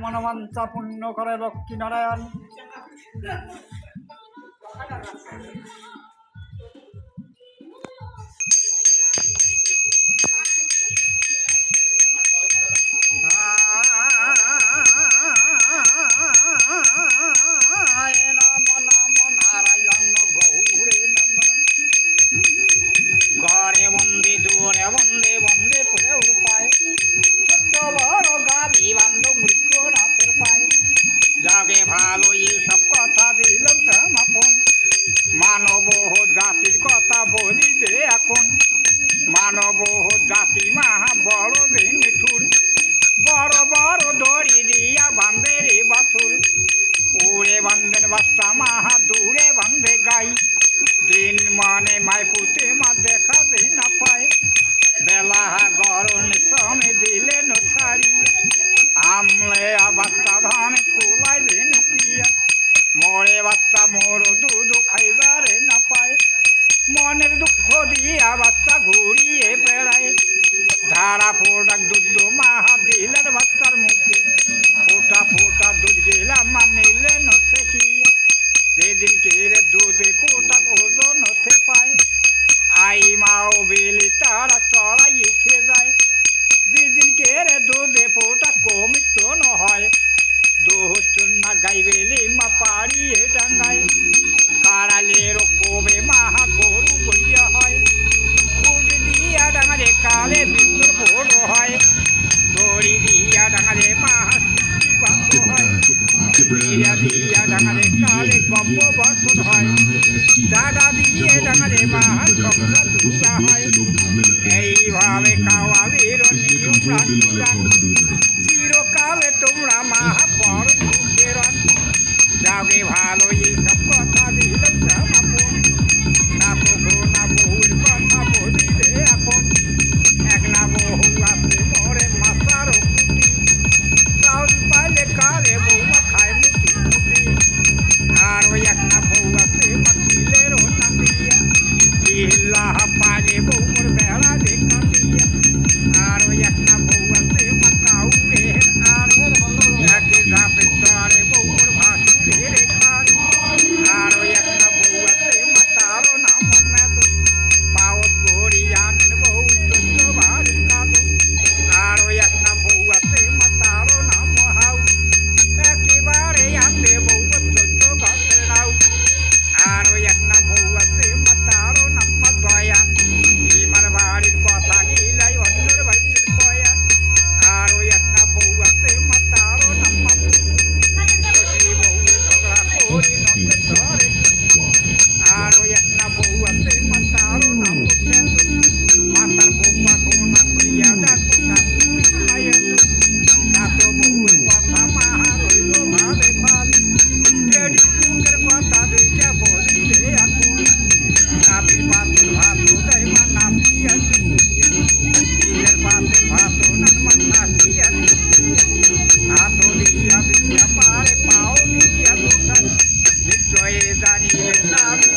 মনোবাঞ্ছা পূর্ণ করে লক্ষ্মী নারায়ণ। ঘরে বন্দে দূরে বন্দে বন্দে পুরে উপায় ছোট্ট বড় গাবি বান্ধব মৃত্যু রাতের পায়। যাবে ভালো এসব কথা দিল সমাপন। মানব জাতির কথা বলি যে এখন, মানব জাতি মাহা বড় দিন ঠুর। বড় বড় দড়ি দিয়া বান্ধে রে বাথুর। উড়ে বান্ধেন বাস্তা মাহা দূরে বান্ধে গাই। দিন মানে মায় পুতে মা দেখা দে না পায়। বেলা গরম শ্রমে দিলে ছাড়িয়া, আমলে বাচ্চা ধান কুলাই দে নুকিয়া। মরে বাচ্চা মোর দুধ খাইবারে না পায়। মনের দুঃখ দিয়া বাচ্চা ঘুরিয়ে বেড়ায়। ধারা ফোটা দুধ মাহা দিলেন বাচ্চার মুখে। ফোটা ফোটা দুধ গেলাম মা নিলেন ছেকিয়া। যেদিন কেড়ে দুধে ফোটা ওজন হতে পায়। আই মাও বেলি তারা চড়াইতে যায়। যেদিন কেড়ে দুধে ফোটা কমিত হয়। দুধ না গাই বেলি মা পাড়িয়ে ডাঙ্গায়। কারালের কবে মাহা গরু বইয়া হয়। ফুট দিয়া ডাঙারে কালে বিস্তর বড় হয়। দড়ি দিয়া ডাঙারে মাহা সিদ্ধি বান্ধ হয়। দিয়া দিয়া ডাঙারে কালে গব্ব বসন হয়। জাগা দিয়ে ডাঙারে মাহা সংসার ধুয়া হয়। এইভাবে কাওয়ালির নিয়ম রাখিয়া চিরকালে তোমরা মাহা পর দুঃখের। যাবে ভালো এইসব কথা দিল সমাপন। না বউয়ের কথা বলিলে এখন। এক না বহু আছে মরে মাথারও কুটি। চাউল পাইলে কালে বউমা খায় মুটি মুটি। আর ওই এক না বউ আছে মাতিলেরও নামিয়া। চিল্লা পাইলে বউমর বেড়া দেখা দিয়া। আর ওই এক না বউ আছে মা কাউরের আর। একে ঝাপে চড়ে বউমর ভাসুরের খার। আর ওই এক না বউ আছে মা তারও নাম মেদ। পাওত করি আনেন বউ চোদ্দ বারের কাদ। আর ওই এক না বউ আছে মা তারও নাম হাউ। একেবারে আনতে বউ চোদ্দ গাছের নাও। আর ওই এক না বউ আছে মা তারও নাম দয়া। এবার বাড়ির কথা গিলাই অন্যের বাড়ির কয়া। আর ওই এক না বউ আছে মা তারও নাম বউ ঝগড়া করি নন্দের ধরে। আর ওই এক না বউ আছে মা তারও নাম মাতার বউ পাখো না করিয়া দেখো সাত বউয়ের কথা মাহা রইল ভাবে ভাবে। টেডি যুগের কথা দুইটা বলিলে এখন। নাবির পাতল ভাত দেয় মা নাপিয়া। শিলের পাতল ভাত নামা নাপিয়া। হাত দিয়া বিদ্যা পারে পাও দিয়া গোটায়। নিশ্চয় জানিলে নাবি